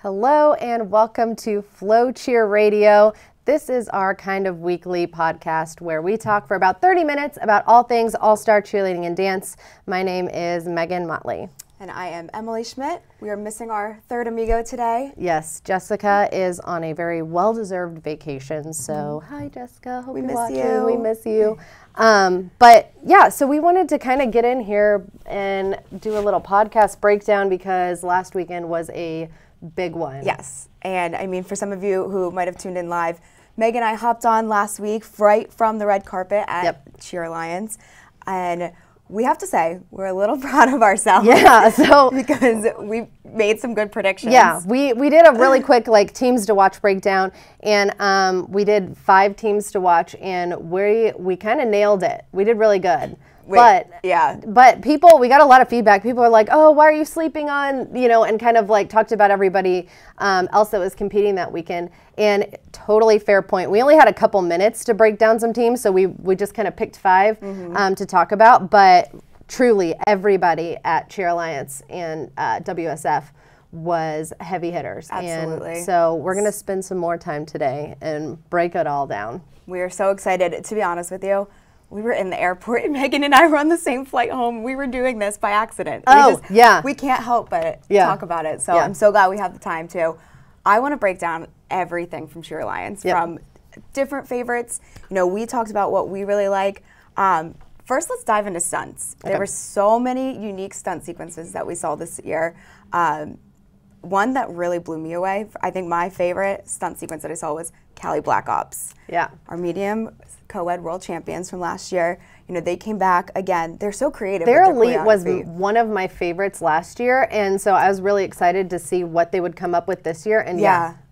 Hello and welcome to FloCheer Radio. This is our kind of weekly podcast where we talk for about 30 minutes about all things all-star cheerleading and dance. My name is Megan Motley. And I am Emily Schmidt. We are missing our third amigo today. Yes, Jessica is on a very well-deserved vacation. So, hi Jessica, hope we you're miss watching. you. We miss you. But yeah, so we wanted to kind of get in here and do a little podcast breakdown because last weekend was a big one. Yes, and I mean for some of you who might have tuned in live, Meg and I hopped on last week right from the red carpet at Cheer Alliance, and we have to say we're a little proud of ourselves. Yeah, so because we made some good predictions. Yeah, we did a really quick teams to watch breakdown, and we did 5 teams to watch, and we kind of nailed it. We did really good. But people, we got a lot of feedback. People are like, oh, why are you sleeping on, and kind of talked about everybody else that was competing that weekend. And totally fair point. We only had a couple minutes to break down some teams, so we just kind of picked 5 to talk about. But truly, everybody at Cheer Alliance and WSF was heavy hitters. Absolutely. And so we're going to spend some more time today and break it all down. We are so excited. To be honest with you, we were in the airport, and Megan and I were on the same flight home. We were doing this by accident. We can't help but talk about it. So I'm so glad we have the time to. I want to break down everything from Cheer Alliance, from different favorites. We talked about what we really like. First, let's dive into stunts. Okay. There were so many unique stunt sequences that we saw this year. One that really blew me away, I think my favorite stunt sequence that I saw was Cali Black Ops. Yeah. Our medium co-ed world champions from last year, they came back again. They're so creative. Their elite was one of my favorites last year, and so I was really excited to see what they would come up with this year, and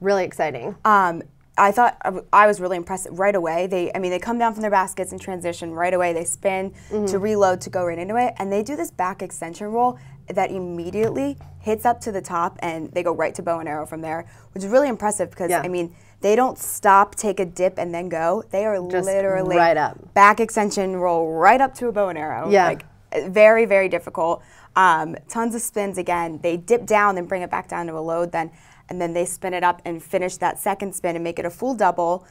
really exciting. I thought I was really impressed right away. They come down from their baskets and transition right away. They spin to reload to go right into it, and they do this back extension roll that immediately hits up to the top, and they go right to bow and arrow from there, which is really impressive because, they don't stop, take a dip, and then go. They are just literally right up. Back extension roll right up to a bow and arrow. Yeah. Very, very difficult. Tons of spins again. They dip down and bring it back down to a load then, and then they spin it up and finish that second spin and make it a full double,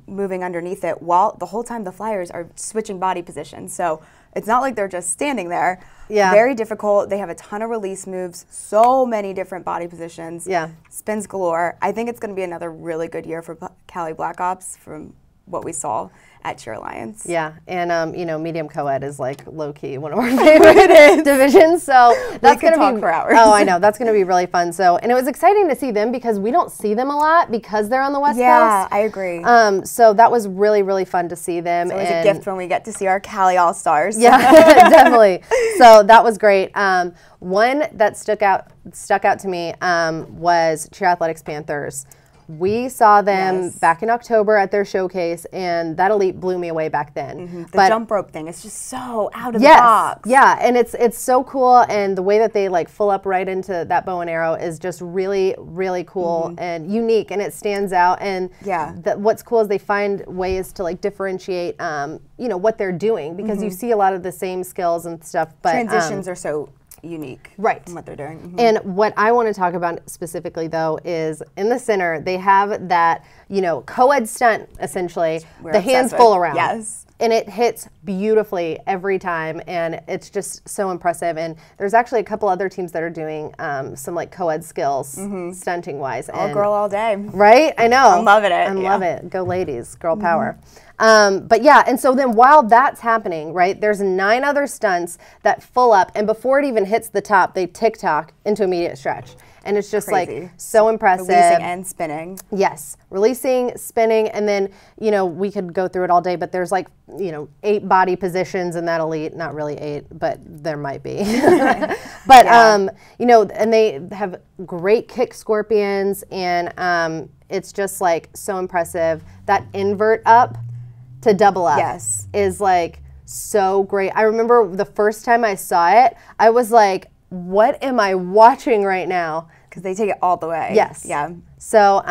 moving underneath it while the whole time the flyers are switching body positions. So it's not like they're just standing there. Yeah. Very difficult. They have a ton of release moves, so many different body positions. Yeah. Spins galore. I think it's going to be another really good year for Cali Black Ops from what we saw at Cheer Alliance. Yeah, and medium co-ed is low-key one of our favorite divisions. So that's going to be for hours. Oh, I know, that's going to be really fun. So, and it was exciting to see them because we don't see them a lot because they're on the West Coast. Yeah, I agree. So that was really, really fun to see them. It's always a gift when we get to see our Cali All-Stars. Yeah, definitely. So that was great. One that stuck out to me was Cheer Athletics Panthers. We saw them back in October at their showcase, and that elite blew me away back then. The jump rope thing is just so out of the box. Yeah, and it's so cool, and the way that they full up right into that bow and arrow is just really, really cool and unique, and it stands out. And what's cool is they find ways to differentiate, what they're doing because you see a lot of the same skills and stuff. But transitions are so unique in what they're doing. And what I want to talk about specifically though is in the center they have that co-ed stunt essentially, the hands full around. Yes. And it hits beautifully every time, and it's just so impressive. And there's actually a couple other teams that are doing some co-ed skills stunting wise. All girl all day. Right? I know. I'm loving it. I love it. Go ladies, girl power. But yeah, and so then while that's happening, right, there's 9 other stunts that full up, and before it even hits the top, they tick-tock into immediate stretch. And it's just so impressive. Releasing and spinning. Yes, releasing, spinning, and then, we could go through it all day, but there's 8 body positions in that elite. Not really 8, but there might be. But, and they have great kick scorpions, and it's just so impressive. That invert up to double up is so great. I remember the first time I saw it, I was like, what am I watching right now? Because they take it all the way. Yes. Yeah. So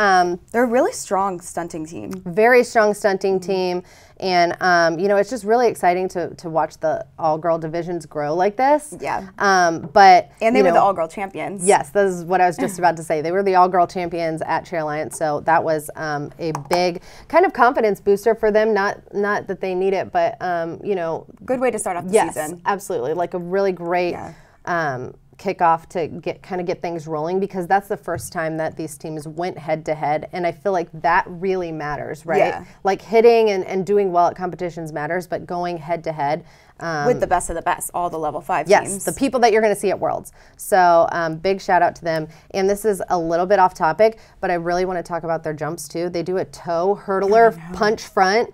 they're a really strong stunting team. Very strong stunting team. And, you know, it's just really exciting to watch the all-girl divisions grow like this. Yeah. And they were the all-girl champions. Yes, this is what I was just about to say. They were the all-girl champions at Cheer Alliance, so that was a big kind of confidence booster for them. Not that they need it, but, you know. Good way to start off the season. Yes, absolutely. Like a really great kickoff to get things rolling, because that's the first time that these teams went head to head, and I feel like that really matters, right? Yeah. Like hitting and doing well at competitions matters, but going head to head with the best of the best, all the level 5 teams. Yes, the people that you're going to see at Worlds. So big shout out to them. And this is a little bit off topic, but I really want to talk about their jumps too. They do a toe hurdler punch front.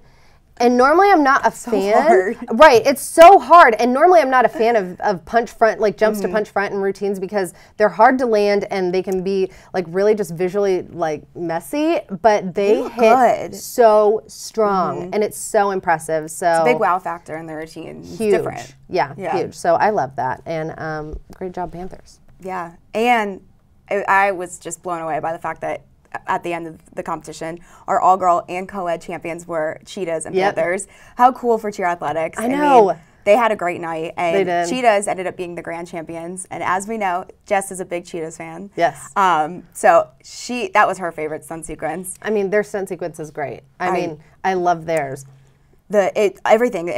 And normally I'm not a fan. Hard. Right, it's so hard. And normally I'm not a fan of punch front, like jumps to punch front and routines, because they're hard to land and they can be like really just visually like messy, but they hit so strong and it's so impressive. So it's a big wow factor in the routine. It's huge. Different. Yeah, huge. So I love that. And great job, Panthers. Yeah, and I was just blown away by the fact that at the end of the competition, our all-girl and co-ed champions were Cheetahs and Panthers. How cool for Cheer Athletics. I know. Mean, they had a great night, and they did. Cheetahs ended up being the grand champions. And as we know, Jess is a big Cheetahs fan. Yes. So that was her favorite stunt sequence. I mean, their stunt sequence is great. I mean, I love theirs. Everything.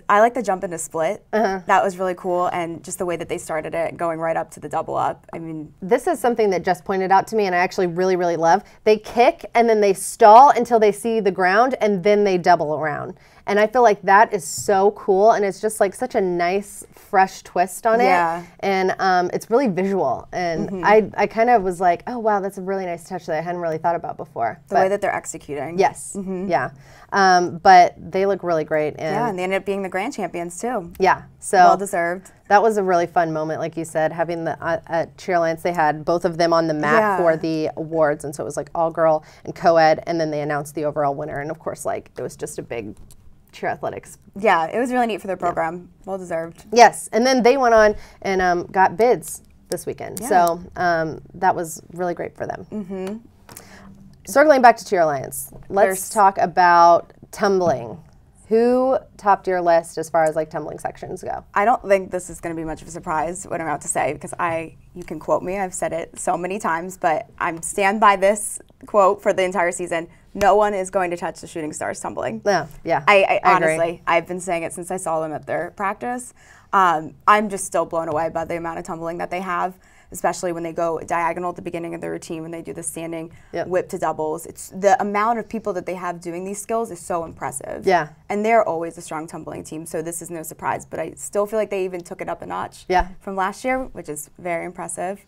I like the jump into split. That was really cool, and just the way that they started it, going right up to the double up. I mean, this is something that Jess pointed out to me, and I actually really, really love. They kick, and then they stall until they see the ground, and then they double around. And I feel like that is so cool, and it's just like such a nice, fresh twist on it. And it's really visual. And I kind of was like, oh, wow, that's a really nice touch that I hadn't really thought about before. The way that they're executing. Yes. Yeah. But they look really great. And they ended up being the grand champions, too. Yeah. So well deserved. That was a really fun moment, like you said, having the at Cheer Alliance, they had both of them on the mat for the awards. And so it was like all girl and co-ed, and then they announced the overall winner. And of course, like it was just a big Cheer Athletics. Yeah, it was really neat for their program. Well deserved. Yes, and then they went on and got bids this weekend. So that was really great for them. Circling back to Cheer Alliance, let's talk about tumbling. Who topped your list as far as like tumbling sections go? I don't think this is going to be much of a surprise what I'm about to say, because you can quote me. I've said it so many times, but I'm stand by this quote for the entire season. No one is going to touch the Shooting Stars tumbling. No, yeah. I honestly, I've been saying it since I saw them at their practice. I'm just still blown away by the amount of tumbling that they have, especially when they go diagonal at the beginning of the routine, when they do the standing whip to doubles. It's the amount of people that they have doing these skills is so impressive. Yeah. And they're always a strong tumbling team, so this is no surprise. But I still feel like they even took it up a notch from last year, which is very impressive.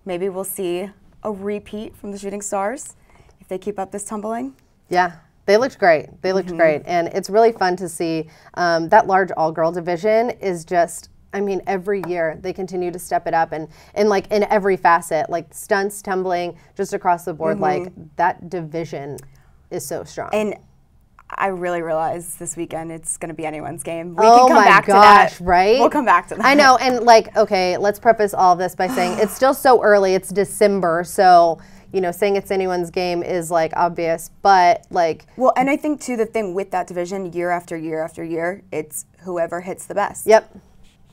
Maybe we'll see a repeat from the Shooting Stars if they keep up this tumbling. Yeah. They looked great. They looked great. And it's really fun to see that large all-girl division is just, I mean, every year they continue to step it up and like in every facet, like stunts, tumbling, just across the board, like that division is so strong. And I really realize this weekend it's going to be anyone's game. We can come back to that. Right? We'll come back to that. I know. And like, okay, let's preface all of this by saying it's still so early. It's December. So, you know, saying it's anyone's game is like obvious, but like. Well, and I think too, the thing with that division, year after year after year, it's whoever hits the best. Yep.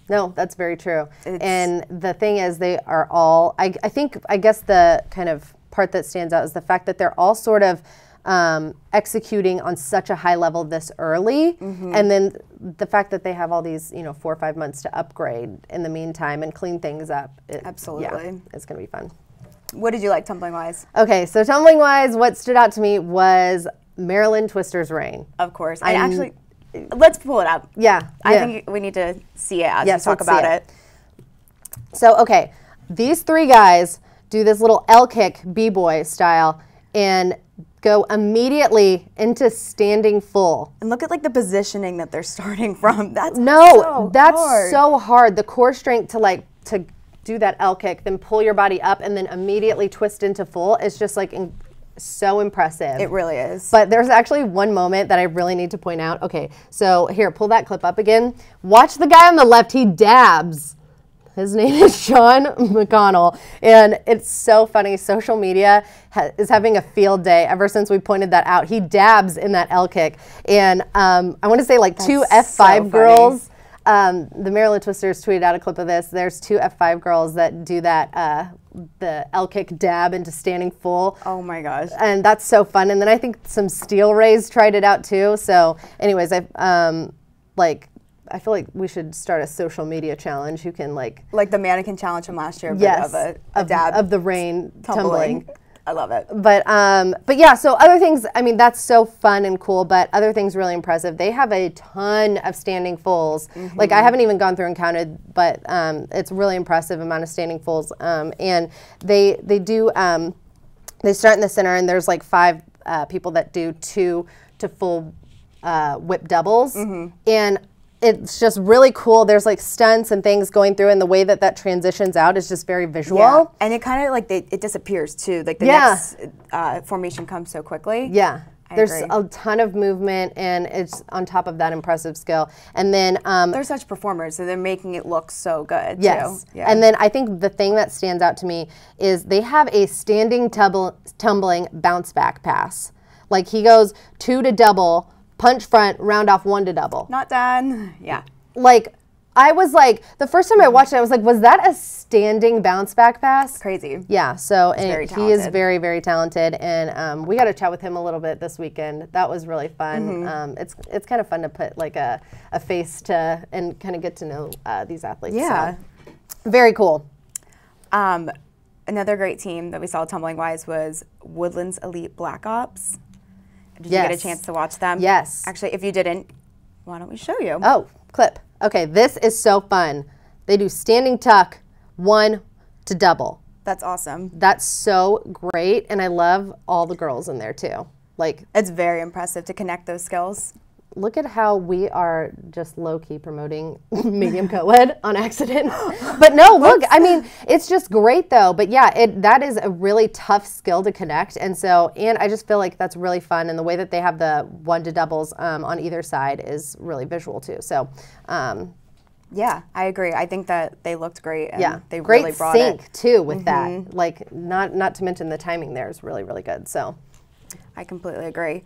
No, that's very true. And the thing is, they are all, I guess the kind of part that stands out is the fact that they're all sort of executing on such a high level this early. And then the fact that they have all these, 4 or 5 months to upgrade in the meantime and clean things up. Absolutely. Yeah, it's going to be fun. What did you like tumbling-wise? Okay, so tumbling-wise, what stood out to me was Maryland Twister's Reign. Of course. And actually, let's pull it up. Yeah. I think we need to see it as we talk about it. So, okay, these three guys do this little L-kick B-boy style and go immediately into standing full. And look at like the positioning that they're starting from. That's so hard. The core strength to do that L-kick, then pull your body up and then immediately twist into full is just like so impressive. It really is. But there's actually one moment that I really need to point out. Okay, so here, pull that clip up again. Watch the guy on the left, he dabs. His name is Sean McConnell, and it's so funny. Social media is having a field day ever since we pointed that out. He dabs in that L kick, and I want to say like that's 2 F5 girls. The Maryland Twisters tweeted out a clip of this. There's 2 F5 girls that do that, the L kick dab into standing full. Oh my gosh. And that's so fun. And then I think some Steel Rays tried it out too. So anyways, I feel like we should start a social media challenge. You can like the mannequin challenge from last year, but yes, of a dab of the rain tumbling. I love it. But yeah, so other things, I mean, that's so fun and cool, but other things really impressive. They have a ton of standing fulls. Like I haven't even gone through and counted, but it's really impressive amount of standing fulls. And they do, they start in the center, and there's like 5 people that do 2 to full whip doubles. And it's just really cool. There's like stunts and things going through, and the way that that transitions out is just very visual. Yeah. And it kind of like it disappears too. Like the next formation comes so quickly. Yeah. There's a ton of movement, and it's on top of that impressive skill. And then they're such performers, so they're making it look so good. Yes. Too. Yeah. And then I think the thing that stands out to me is they have a standing tumbling bounce back pass. Like he goes 2 to double, punch front, round off 1 to double. Not done. Yeah. Like, I was like, the first time I watched it, I was like, was that a standing bounce back pass? Crazy. Yeah, so and he is very, very talented, and we got to chat with him a little bit this weekend. That was really fun. It's kind of fun to put like a face to and kind of get to know these athletes. Yeah. So. Very cool. Another great team that we saw tumbling-wise was Woodlands Elite Black Ops. Did you get a chance to watch them? Yes. Actually, if you didn't, why don't we show you? Oh, clip. Okay, this is so fun. They do standing tuck, 1 to double. That's awesome. That's so great, and I love all the girls in there too. Like, it's very impressive to connect those skills. Look at how we are just low-key promoting medium co-ed on accident. But no, look, I mean, it's just great though. But yeah, that is a really tough skill to connect. And I just feel like that's really fun. And the way that they have the 1 to doubles on either side is really visual too. So, yeah, I agree. I think that they looked great. And they great really brought sync it. too with that. Like, not to mention the timing there is really, really good. So, I completely agree.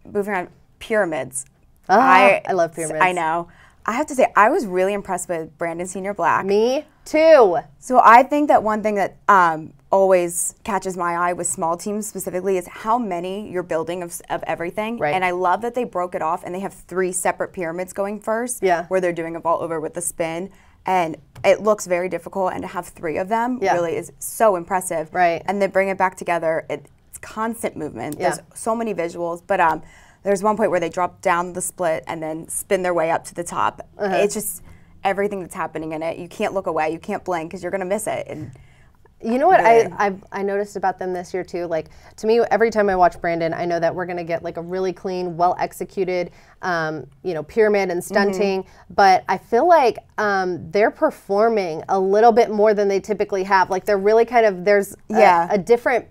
Moving on, pyramids. Oh, I love pyramids. I know. I have to say, I was really impressed with Brandon Senior Black. Me too. So I think that one thing that always catches my eye with small teams specifically is how many you're building of everything. Right. And I love that they broke it off, and they have 3 separate pyramids going first. Yeah. Where they're doing a vault over with the spin. And it looks very difficult, and to have 3 of them really is so impressive. Right. And then bring it back together. It's constant movement. There's so many visuals, but there's one point where they drop down the split and then spin their way up to the top. It's just everything that's happening in it. You can't look away. You can't blink because you're going to miss it. And you know what I noticed about them this year too? Like, to me, every time I watch Brandon, I know that we're going to get like a really clean, well executed, pyramid and stunting. But I feel like they're performing a little bit more than they typically have. Like, they're really kind of, there's a different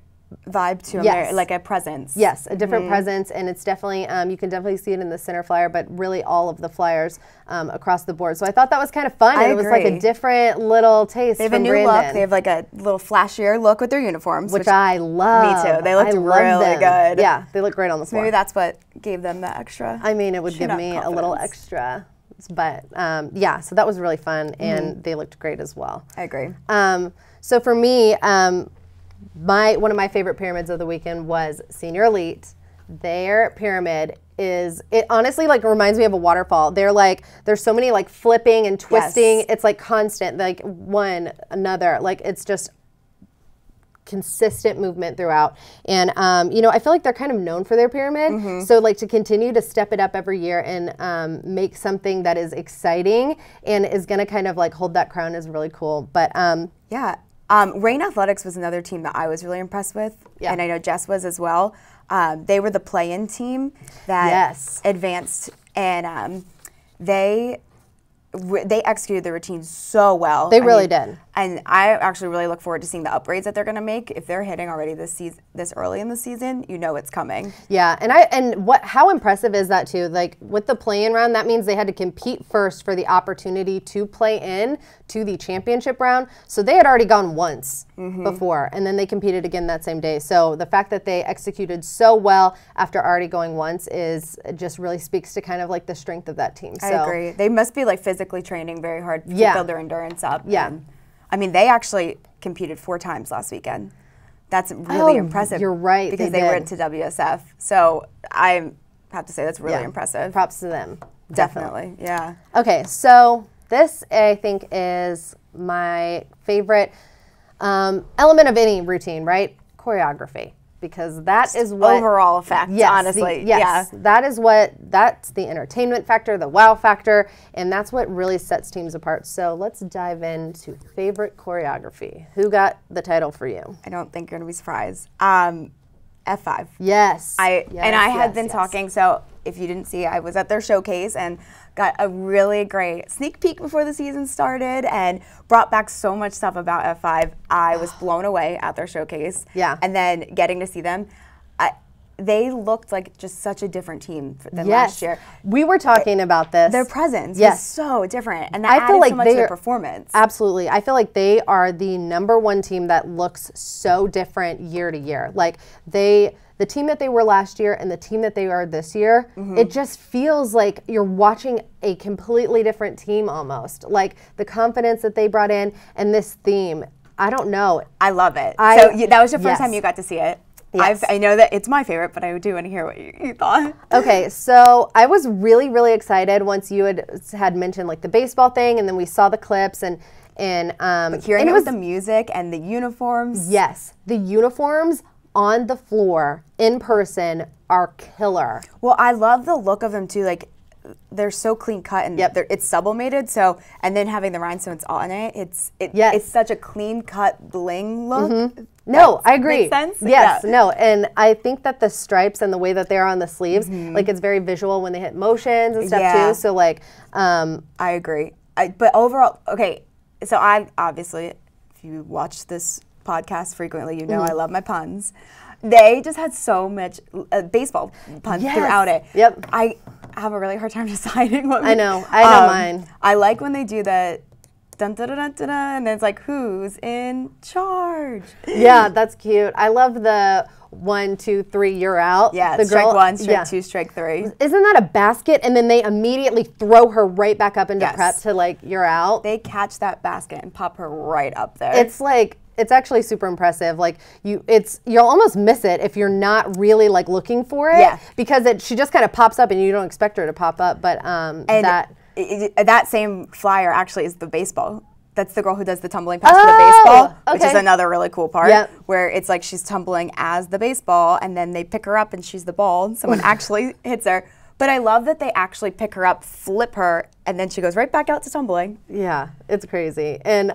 vibe to them, like a presence. Yes, a different presence, and it's definitely, you can definitely see it in the center flyer, but really all of the flyers across the board. So I thought that was kind of fun, and it was like a different little taste. They have a new look. They have like a little flashier look with their uniforms, which I love. Me too. They looked really good. Yeah, they look great on the floor. Maybe that's what gave them the extra. I mean, it would give me a little extra. But yeah, so that was really fun, and they looked great as well. I agree. So for me, one of my favorite pyramids of the weekend was Senior Elite. Their pyramid it honestly like reminds me of a waterfall. There's so many like flipping and twisting. Yes. It's like constant, like one another. Like, it's just consistent movement throughout. And I feel like they're kind of known for their pyramid. So like to continue to step it up every year and make something that is exciting and is going to kind of like hold that crown is really cool. But yeah. Rain Athletics was another team that I was really impressed with, and I know Jess was as well. They were the play-in team that advanced, and they executed the routine so well. They really did. And I actually really look forward to seeing the upgrades that they're going to make. If they're hitting already this early in the season, you know it's coming. Yeah, how impressive is that too? Like with the play-in round, that means they had to compete first for the opportunity to play in to the championship round. So they had already gone once before, and then they competed again that same day. So the fact that they executed so well after already going once is just really speaks to kind of like the strength of that team. I agree. They must be like physically training very hard to build their endurance up. Yeah. I mean, they actually competed 4 times last weekend. That's really impressive. You're right. Because they went to WSF. So I have to say that's really impressive. Props to them. Definitely. Yeah. Okay, so this I think is my favorite element of any routine, right? Choreography. Because that is what overall effect, honestly. Yes, that's the entertainment factor, the wow factor, and that's what really sets teams apart. So let's dive into favorite choreography. Who got the title for you? I don't think you're gonna be surprised. F5. Yes. I had been talking, so if you didn't see, I was at their showcase and got a really great sneak peek before the season started and brought back so much stuff about F5. I was blown away at their showcase. Yeah. And then getting to see them, they looked like just such a different team than last year. We were talking about this. Their presence was so different, and that added so much to their performance. Absolutely. I feel like they are the #1 team that looks so different year to year. Like the team that they were last year and the team that they are this year, it just feels like you're watching a completely different team almost. Like the confidence that they brought in and this theme, I don't know. I love it. So that was the first time you got to see it. Yes. I know that it's my favorite, but I do want to hear what you thought. Okay, so I was really, really excited once you had mentioned like the baseball thing, and then we saw the clips and hearing it with the music and the uniforms. Yes, the uniforms on the floor in person are killer. Well, I love the look of them too. Like they're so clean cut and it's sublimated. So and then having the rhinestones on it, it's such a clean cut bling look. No, I agree. Makes sense? Yes, no, and I think that the stripes and the way that they're on the sleeves, like it's very visual when they hit motions and stuff too. So like, I agree. But overall, okay. So I obviously, if you watch this podcast frequently, you know I love my puns. They just had so much baseball puns throughout it. Yep. I have a really hard time deciding what. I know mine. I like when they do that. Dun, dun, dun, dun, dun, dun, and then it's like, who's in charge? Yeah, that's cute. I love the 1, 2, 3, you're out. Yeah, the strike 1, strike 2, strike 3. Isn't that a basket? And then they immediately throw her right back up into prep to like, you're out. They catch that basket and pop her right up there. It's like, it's actually super impressive. Like you'll almost miss it if you're not really like looking for it. Yeah. Because she just kind of pops up and you don't expect her to pop up. But that same flyer actually is the baseball. That's the girl who does the tumbling pass for the baseball, which is another really cool part, where it's like she's tumbling as the baseball, and then they pick her up and she's the ball, and someone actually hits her. But I love that they actually pick her up, flip her, and then she goes right back out to tumbling. Yeah, it's crazy. And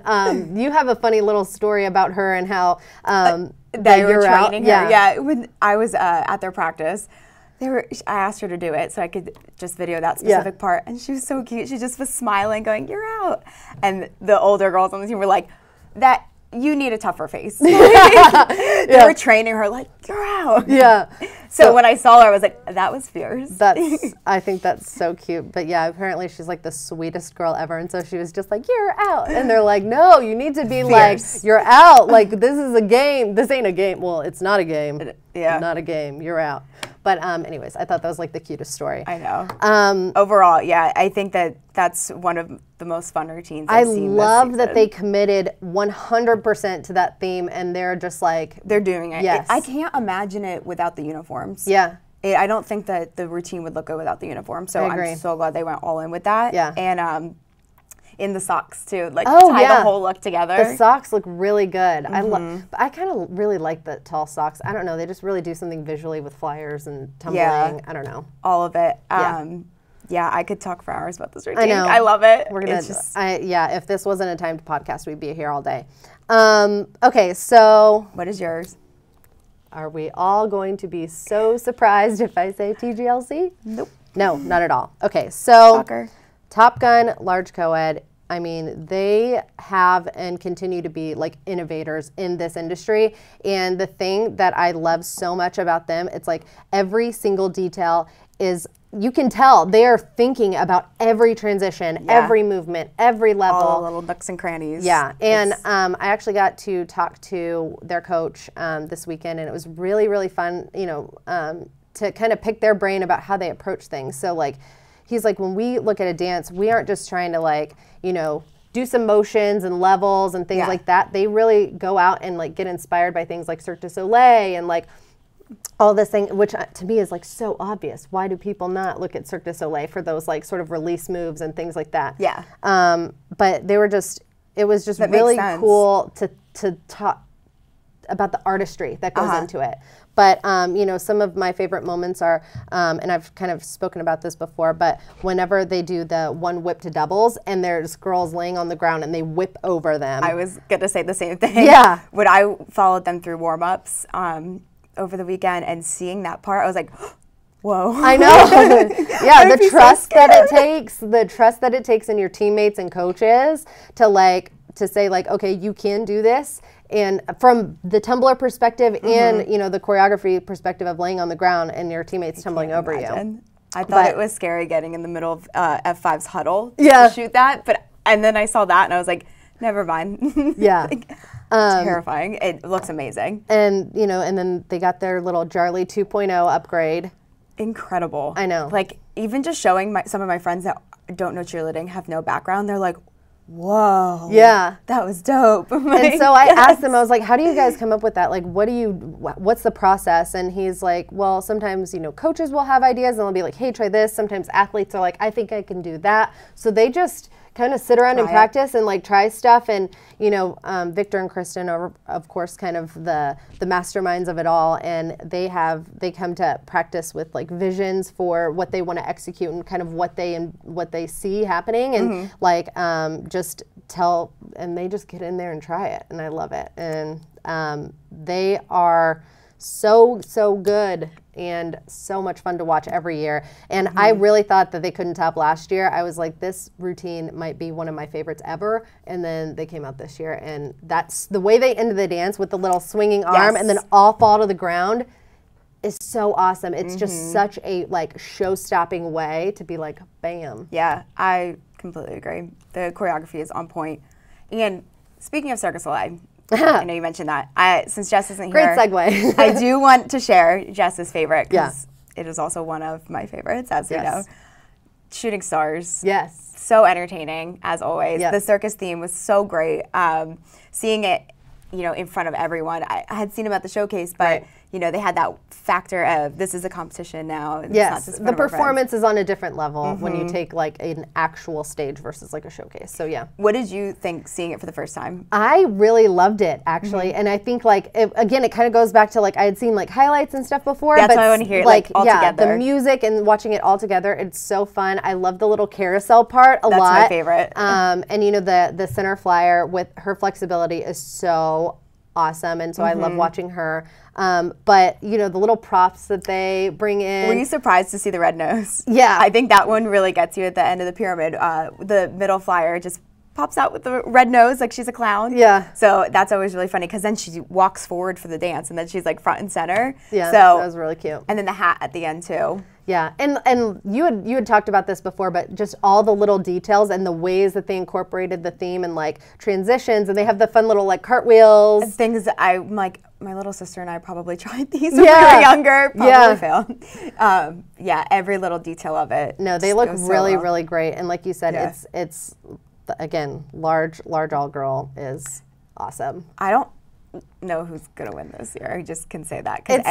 you have a funny little story about her and how they were training her. Yeah, when I was at their practice, I asked her to do it so I could just video that specific part, and she was so cute. She just was smiling, going, "You're out." And the older girls on the team were like, "That you need a tougher face." They were training her like, "You're out." Yeah. So when I saw her, I was like, "That was fierce." I think that's so cute. But yeah, apparently she's like the sweetest girl ever, and so she was just like, "You're out," and they're like, "No, you need to be fierce. Like, you're out. Like this is a game. This ain't a game. Well, it's not a game. Not a game. You're out." But anyways, I thought that was like the cutest story. I know. Overall, yeah, I think that's one of the most fun routines I've seen this love season. that they committed 100% to that theme, and they're just like... They're doing it. Yes. I can't imagine it without the uniforms. Yeah. I don't think that the routine would look good without the uniform, so I'm so glad they went all in with that. Yeah. And in the socks too, like tie the whole look together. The socks look really good. But I kind of really like the tall socks. I don't know, they just really do something visually with flyers and tumbling. Yeah. I don't know. All of it. Yeah, I could talk for hours about this routine. I know. I love it. We're gonna. If this wasn't a timed podcast, we'd be here all day. Okay, so what is yours? Are we all going to be so surprised if I say TGLC? Nope. No, not at all. Okay, so Shocker. Top Gun, large co-ed, I mean, they have and continue to be like innovators in this industry. And the thing that I love so much about them, it's like every single detail is, you can tell they are thinking about every transition, every movement, every level. All the little nooks and crannies. Yeah, and I actually got to talk to their coach this weekend, and it was really, really fun, you know, to kind of pick their brain about how they approach things. So like, he's like, when we look at a dance, we aren't just trying to like, you know, do some motions and levels and things like that. They really go out and like get inspired by things like Cirque du Soleil and like all this thing, which to me is like so obvious. Why do people not look at Cirque du Soleil for those like sort of release moves and things like that? Yeah. But they were just, it was just really cool to talk about the artistry that goes into it. But, you know, some of my favorite moments are, and I've kind of spoken about this before, but whenever they do the one whip to doubles and there's girls laying on the ground and they whip over them. I was going to say the same thing. Yeah. When I followed them through warm-ups over the weekend and seeing that part, I was like, whoa. I know. Yeah, the trust that it takes in your teammates and coaches to say like, okay, you can do this. And from the tumbler perspective and, you know, the choreography perspective of laying on the ground and your teammates tumbling over you. I thought it was scary getting in the middle of F5's huddle to shoot that. And then I saw that and I was like, never mind. Yeah. Terrifying. It looks amazing. And, you know, and then they got their little Jarly 2.0 upgrade. Incredible. I know. Like, even just showing some of my friends that don't know cheerleading, have no background, they're like, whoa. Yeah. That was dope. And so I asked him, I was like, how do you guys come up with that? Like, what's the process? And he's like, well, sometimes, you know, coaches will have ideas and they'll be like, hey, try this. Sometimes athletes are like, I think I can do that. So they just kind of sit around and practice and like try stuff. And, you know, Victor and Kristen are, of course, kind of the masterminds of it all. And they come to practice with like visions for what they want to execute and kind of what they see happening. And like, and they just get in there and try it. And I love it. And they are so good and so much fun to watch every year. And I really thought that they couldn't top last year. I was like, this routine might be one of my favorites ever. And then they came out this year, and that's the way they ended the dance with the little swinging arm and then all fall to the ground is so awesome. It's just such a like show-stopping way to be like, bam. Yeah, I completely agree. The choreography is on point. And speaking of Cirque du Soleil, I know you mentioned that. Since Jess isn't here, great segue. I do want to share Jess's favorite because it is also one of my favorites, as we know. Shooting Stars. Yes. So entertaining, as always. Yes. The circus theme was so great. Seeing it, you know, in front of everyone. I had seen them at the showcase, but you know, they had that factor of this is a competition now. Yes, the performance is on a different level when you take like an actual stage versus like a showcase. So yeah. What did you think seeing it for the first time? I really loved it actually, and I think like it kind of goes back to like I had seen like highlights and stuff before. That's why I want to hear it like all together. The music and watching it all together, it's so fun. I love the little carousel part a lot. That's my favorite. And you know the center flyer with her flexibility is so awesome, and so I love watching her. But you know the little props that they bring in. Were you surprised to see the red nose? Yeah, I think that one really gets you at the end of the pyramid. The middle flyer just pops out with the red nose like she's a clown. Yeah. So that's always really funny because then she walks forward for the dance and then she's like front and center. Yeah, so that was really cute. And then the hat at the end too. Yeah, and you had talked about this before, but just all the little details and the ways that they incorporated the theme and like transitions, and they have the fun little like cartwheels. And things I'm like, my little sister and I probably tried these when we were younger, probably failed. Yeah, every little detail of it. No, they look really, really great. And like you said, it's again, large all girl is awesome. I don't know who's gonna win this year. I just can say that because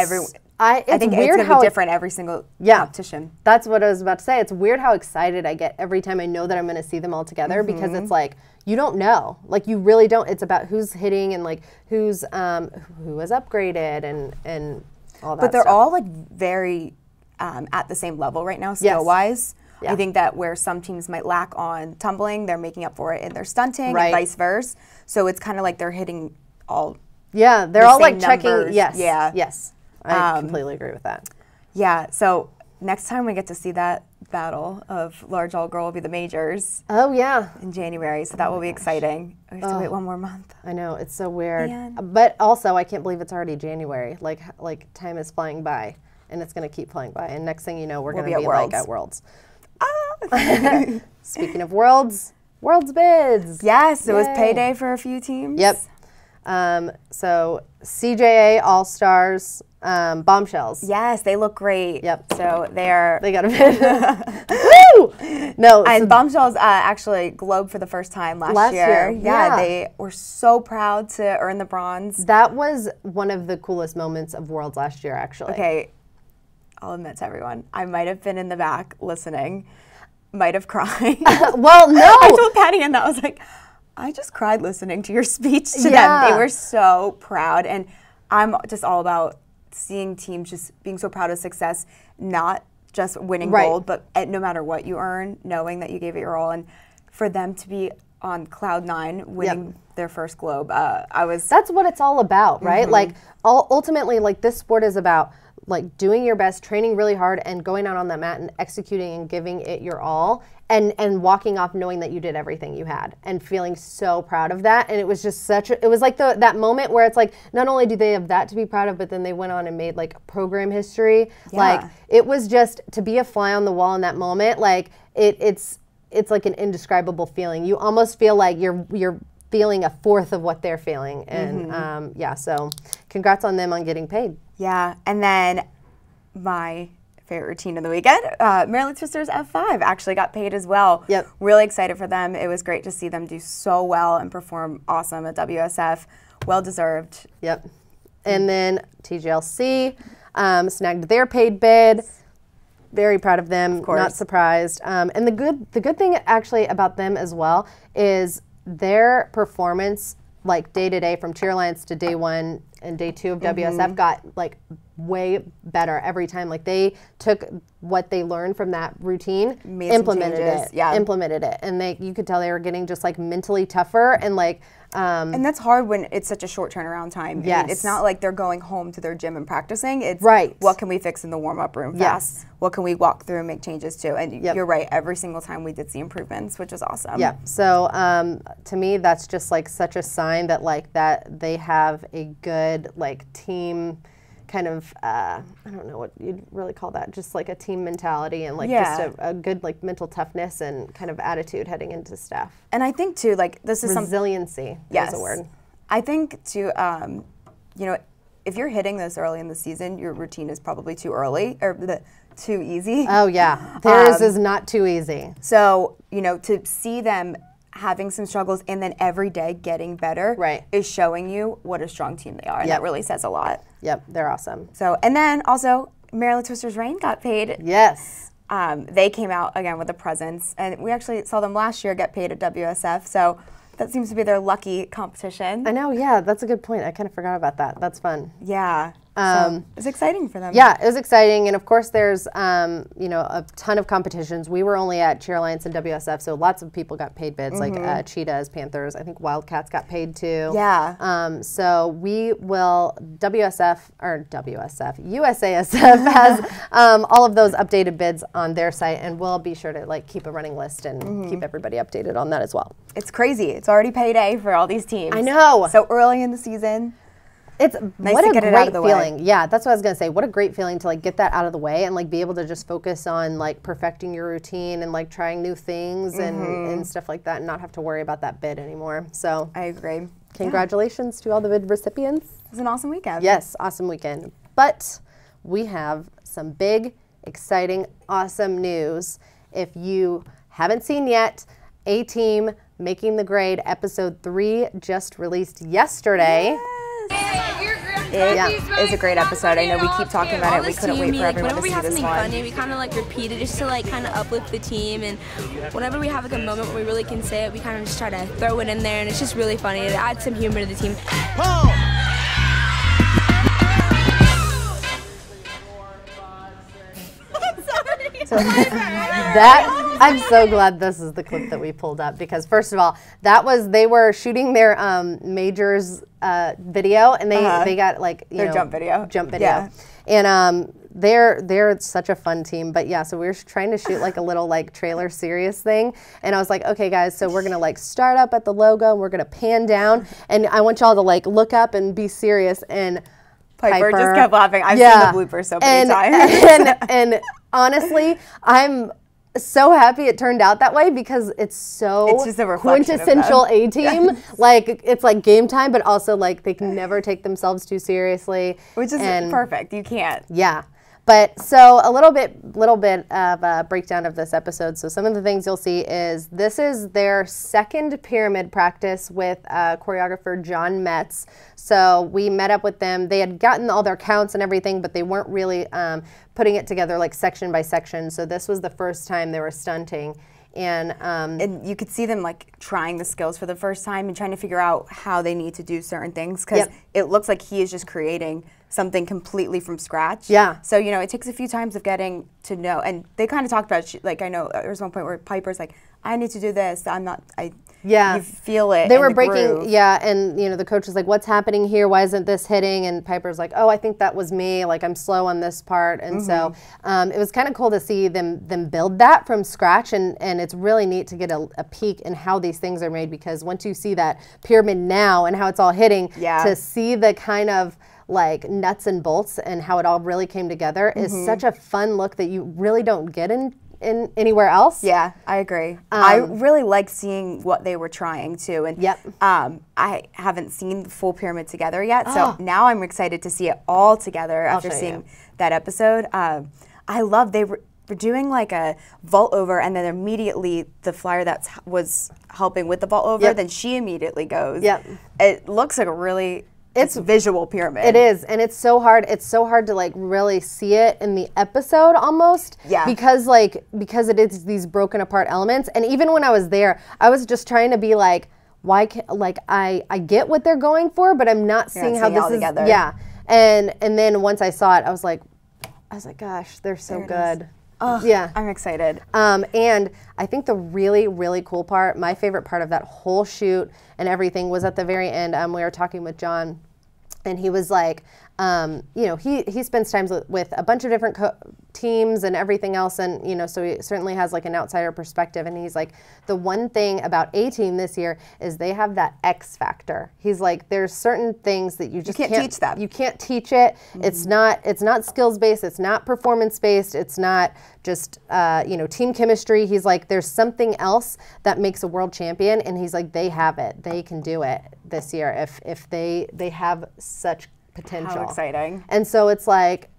I think weird it's gonna be different every single competition. That's what I was about to say. It's weird how excited I get every time I know that I'm going to see them all together because it's like you don't know, like you really don't. It's about who's hitting and like who has upgraded and all that. But they're stuff. all like very at the same level right now, skill wise. Yeah. I think that where some teams might lack on tumbling, they're making up for it in their stunting and vice versa. So it's kind of like they're hitting all. Yeah, they're all like checking. Numbers. Yes. Yeah. Yes. I completely agree with that. Yeah. So next time we get to see that battle of large all-girl will be the majors. Oh, yeah. In January, so that will be exciting. We have to wait one more month. I know, it's so weird. But also, I can't believe it's already January. Like time is flying by, and it's going to keep flying by. And next thing you know, we're going to be like at Worlds. Speaking of Worlds bids. Yes, it was payday for a few teams. Yep. So CJA All-Stars, Bombshells. Yes, they look great. Yep. So they got a bid. Woo! No. And so Bombshells actually globed for the first time last year. Yeah, they were so proud to earn the bronze. That was one of the coolest moments of Worlds last year, actually. Okay, I'll admit to everyone, I might have been in the back listening, might have cried. Well, no. I told Patty and that I was like, I just cried listening to your speech to them. They were so proud, and I'm just all about seeing teams just being so proud of success, not just winning gold, but no matter what you earn, knowing that you gave it your all, and for them to be on cloud 9 winning their first globe, That's what it's all about, right? Like ultimately, like this sport is about like doing your best, training really hard, and going out on that mat and executing and giving it your all, and walking off knowing that you did everything you had and feeling so proud of that. And it was just it was like that moment where it's like, not only do they have that to be proud of, but then they went on and made like program history. Like it was just to be a fly on the wall in that moment. Like it's like an indescribable feeling. You almost feel like you're feeling a fourth of what they're feeling. And so congrats on them on getting paid. Yeah, and then my favorite routine of the weekend, Maryland Twisters F5 actually got paid as well. Yep. Really excited for them. It was great to see them do so well and perform awesome at WSF. Well deserved. Yep. And then TGLC snagged their paid bid. Very proud of them. Of course. Not surprised. And the good thing actually about them as well is their performance, like day to day, from Cheer Alliance to day 1 and day 2 of WSF, got like way better every time. Like they took what they learned from that routine, implemented it, and you could tell they were getting just like mentally tougher and like. And that's hard when it's such a short turnaround time. Yes. I mean, it's not like they're going home to their gym and practicing. It's what can we fix in the warm-up room fast? Yes. What can we walk through and make changes to? And you're right, every single time we did see improvements, which is awesome. Yeah. So to me, that's just like such a sign that like that they have a good like team kind of, I don't know what you'd really call that, just like a team mentality and like just a good like mental toughness and kind of attitude heading into staff. And I think too, like this is resiliency is a word. I think too, you know, if you're hitting this early in the season, your routine is probably too early or too easy. Oh yeah, theirs is not too easy. So, you know, to see them having some struggles and then every day getting better is showing you what a strong team they are, and that really says a lot. Yep, they're awesome. So, and then also Maryland Twisters Reign got paid. Yes. They came out again with a presence, and we actually saw them last year get paid at WSF, so that seems to be their lucky competition. I know, yeah, that's a good point. I kind of forgot about that. That's fun. Yeah. So it's exciting for them. Yeah, it was exciting, and of course there's you know, a ton of competitions. We were only at Cheer Alliance and WSF, so lots of people got paid bids, like Cheetahs, Panthers. I think Wildcats got paid too. Yeah. So we will USASF has all of those updated bids on their site, and we'll be sure to like keep a running list and keep everybody updated on that as well. It's crazy. It's already payday for all these teams. I know. So early in the season. It's nice what to a get it great out of the feeling. way. Yeah, that's what I was gonna say. What a great feeling to like get that out of the way and like be able to just focus on like perfecting your routine and like trying new things and stuff like that, and not have to worry about that bid anymore. So I agree. Congratulations to all the bid recipients. It was an awesome weekend. Yes, awesome weekend. But we have some big, exciting, awesome news. If you haven't seen yet, A-Team Making the Grade episode 3 just released yesterday. It is a great episode. I know we keep talking about it. We couldn't wait for everyone to see this one. Whenever we have something funny, we kind of like repeat it just to like kind of uplift the team. And whenever we have like a moment where we really can say it, we kind of just try to throw it in there, and it's just really funny. It adds some humor to the team. So I'm so glad this is the clip that we pulled up, because first of all, they were shooting their majors video, and they got like their jump video. Yeah. And they're such a fun team. But yeah, so we were trying to shoot like a little like trailer serious thing, and I was like, okay guys, so we're gonna like start up at the logo, and we're gonna pan down, and I want y'all to like look up and be serious. And Piper just kept laughing. I've seen the blooper so many times. And honestly, I'm so happy it turned out that way, because it's just a quintessential A-team. Yes. Like, it's like game time, but also like they can never take themselves too seriously. Which is perfect. You can't. Yeah. But so a little bit of a breakdown of this episode. So some of the things you'll see is this is their second pyramid practice with choreographer John Metz. So we met up with them. They had gotten all their counts and everything, but they weren't really putting it together like section by section. So this was the first time they were stunting. And you could see them like trying the skills for the first time and trying to figure out how they need to do certain things, because it looks like he is just creating something completely from scratch. Yeah. So, you know, it takes a few times of getting to know. And they kind of talked about, like, I know there was one point where Piper's like, I need to do this. You feel it. They were breaking, and, you know, the coach was like, what's happening here? Why isn't this hitting? And Piper's like, oh, I think that was me. Like, I'm slow on this part. And so it was kind of cool to see them build that from scratch. And it's really neat to get a peek in how these things are made, because once you see that pyramid now and how it's all hitting, to see the kind of like nuts and bolts and how it all really came together is such a fun look that you really don't get in anywhere else. Yeah, I agree. I really like seeing what they were trying to. And I haven't seen the full pyramid together yet, so now I'm excited to see it all together after seeing that episode. I love they were doing like a vault over, and then immediately the flyer that was helping with the vault over, then she immediately goes. It looks like a really visual pyramid. It is, and it's so hard. It's so hard to like really see it in the episode almost. Yeah. Because it is these broken apart elements. And even when I was there, I was just trying to be like, why can't, like I get what they're going for, but I'm not seeing how this is together. Yeah. And then once I saw it, I was like, gosh, they're so good. Oh, yeah. I'm excited. And I think the really, really cool part, my favorite part of that whole shoot and everything was at the very end. We were talking with John, and he was like, you know, he spends time with a bunch of different teams and everything else, and you know, so he certainly has like an outsider perspective. And he's like, the one thing about A-Team this year is they have that X factor. He's like, there's certain things that you just can't teach them. You can't teach it. It's not skills based. It's not performance based. It's not just you know, team chemistry. He's like, there's something else that makes a world champion, and he's like, they have it. They can do it this year if they have such potential. How exciting. And so it's like,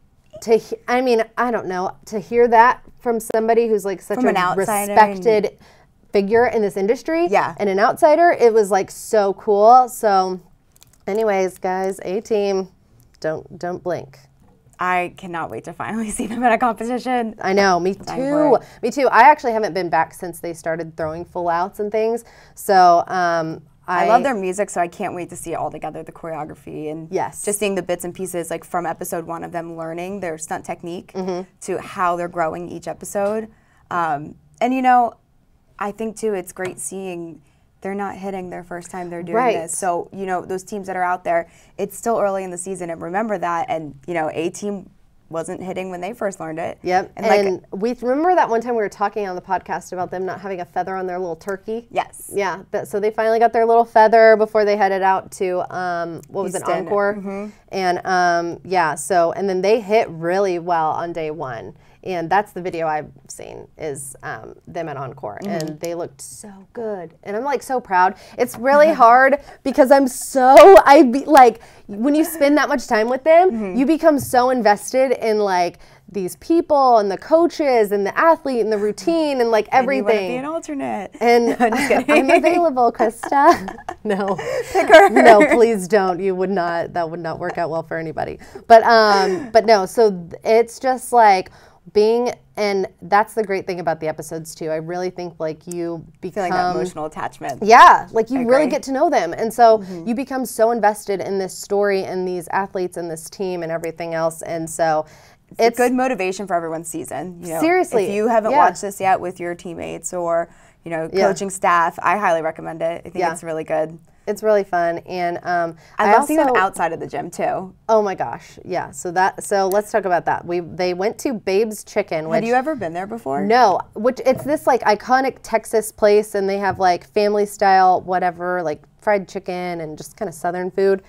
I mean, I don't know, to hear that from somebody who's like such a respected figure in this industry, and an outsider, it was like so cool. So anyways, guys, A-Team, don't blink. I cannot wait to finally see them at a competition. I know, me too. Me too. I actually haven't been back since they started throwing full outs and things. So I love their music, so I can't wait to see it all together, the choreography, and just seeing the bits and pieces, like from episode 1 of them learning their stunt technique to how they're growing each episode. And you know, I think too, it's great seeing they're not hitting their first time they're doing this. So, you know, those teams that are out there, it's still early in the season, and remember that. And, you know, A-Team wasn't hitting when they first learned it. Yep. And we remember that one time we were talking on the podcast about them not having a feather on their little turkey. Yes. Yeah. So they finally got their little feather before they headed out to what was it, Encore? And yeah. So and then they hit really well on day 1. And that's the video I've seen is them at Encore, and they looked so good. And I'm like so proud. It's really hard because like when you spend that much time with them, you become so invested in like these people and the coaches and the athlete and the routine and like everything. And you want to be an alternate. And I'm just kidding. I'm available, Krista. No. Pick her. No, please don't. You would not. That would not work out well for anybody. But no. So it's just like and that's the great thing about the episodes too. I really think like you become like that emotional attachment. Yeah, like you really get to know them, and so you become so invested in this story and these athletes and this team and everything else, and so it's good motivation for everyone's season. You know, seriously, if you haven't watched this yet with your teammates or you know coaching staff, I highly recommend it. I think it's really good. It's really fun, and I love seeing them outside of the gym too. Oh my gosh, yeah. So let's talk about that. They went to Babe's Chicken. Had you ever been there before? No, which it's this like iconic Texas place, and they have like family style whatever, like fried chicken and just kind of Southern food.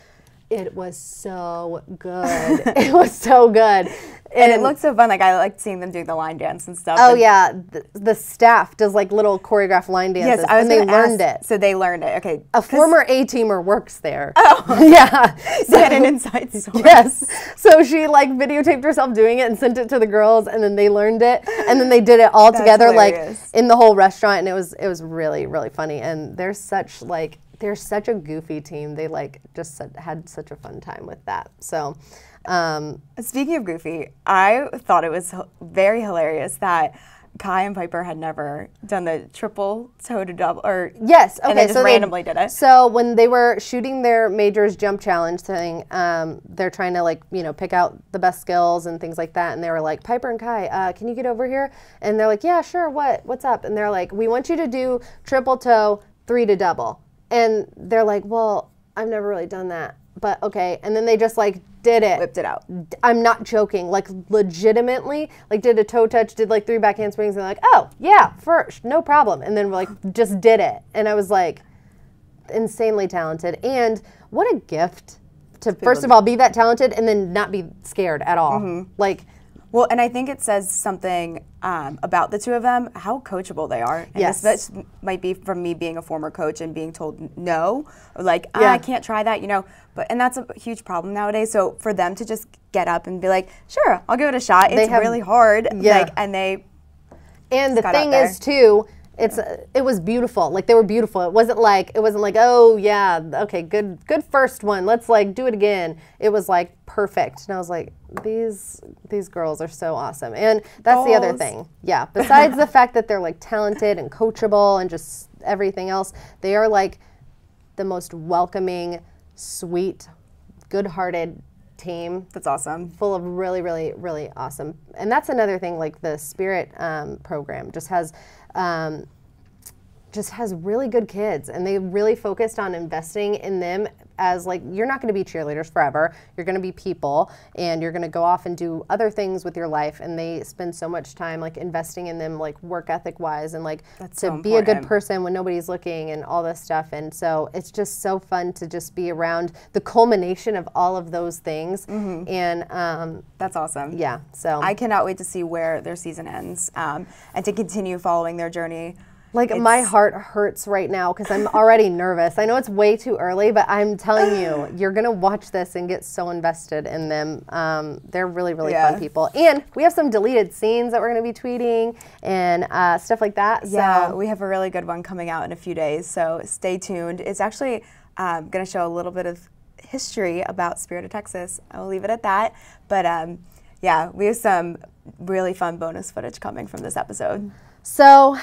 It was so good. It was so good. And it looked so fun. Like, I liked seeing them do the line dance and stuff. Oh, yeah. The staff does, like, little choreographed line dances. Yes, and they learned it. So they learned it. Okay. A former A-teamer works there. Oh. Yeah. So they had an inside source. Yes. So she, like, videotaped herself doing it and sent it to the girls, and then they learned it. And then they did it all together, like, in the whole restaurant. And it was really, really funny. And they're such a goofy team. They just had such a fun time with that. So, speaking of goofy, I thought it was very hilarious that Kai and Piper had never done the triple toe to double, or yes, okay, and they just randomly did it. So when they were shooting their majors jump challenge thing, they're trying to pick out the best skills and things like that, and they were like, Piper and Kai, can you get over here? And they're like, yeah, sure. What's up? And they're like, we want you to do triple toe 3 to double. And they're like, well, I've never really done that, but okay. And then they just did it. Whipped it out. I'm not joking. Legitimately, did a toe touch, did 3 back handsprings, and like, oh yeah, first, no problem. And then just did it. And I was like, insanely talented. And what a gift to first of all be that talented and then not be scared at all. Mm-hmm. Well, and I think it says something about the two of them, how coachable they are. And yes. This might be from me being a former coach and being told no, or I can't try that, and that's a huge problem nowadays. So for them to just get up and be like, sure, I'll give it a shot. It's really hard. Yeah. And the thing is too, it was beautiful. They were beautiful. It wasn't like, oh yeah, okay, good first one. Let's do it again. It was perfect. And I was like, these girls are so awesome. And that's the other thing. Yeah. Besides the fact that they're talented and coachable and just everything else, they are the most welcoming, sweet, good-hearted team. That's awesome. Full of really, really, really awesome. And that's another thing, the Spirit program just has really good kids, and they really focused on investing in them as you're not going to be cheerleaders forever. You're going to be people, and you're going to go off and do other things with your life, and they spend so much time investing in them work ethic wise and to be a good person when nobody's looking and all this stuff. And so it's just so fun to just be around the culmination of all of those things. Mm-hmm. And that's awesome. Yeah. So I cannot wait to see where their season ends and to continue following their journey. My heart hurts right now because I'm already nervous. I know it's way too early, but I'm telling you, you're going to watch this and get so invested in them. They're really, really fun people. And we have some deleted scenes that we're going to be tweeting and stuff like that. Yeah, so. We have a really good one coming out in a few days, so stay tuned. It's actually going to show a little bit of history about Spirit of Texas. I will leave it at that. But yeah, we have some really fun bonus footage coming from this episode. So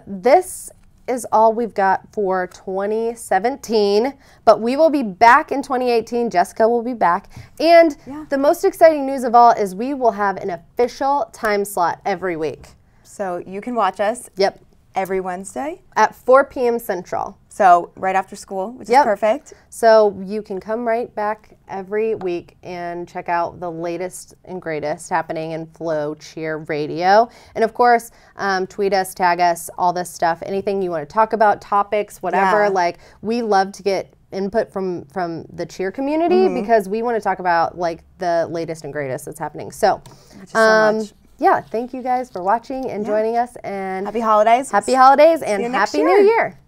this is all we've got for 2017, but we will be back in 2018. Jessica will be back. And the most exciting news of all is we will have an official time slot every week. So you can watch us every Wednesday at 4 p.m. Central. So right after school, which is perfect. So you can come right back every week and check out the latest and greatest happening in FloCheer Radio. And of course, tweet us, tag us, all this stuff. Anything you want to talk about, topics, whatever. We love to get input from the cheer community because we want to talk about the latest and greatest that's happening. So, much. Yeah, thank you guys for watching and joining us. And happy holidays. Happy holidays and Happy New Year.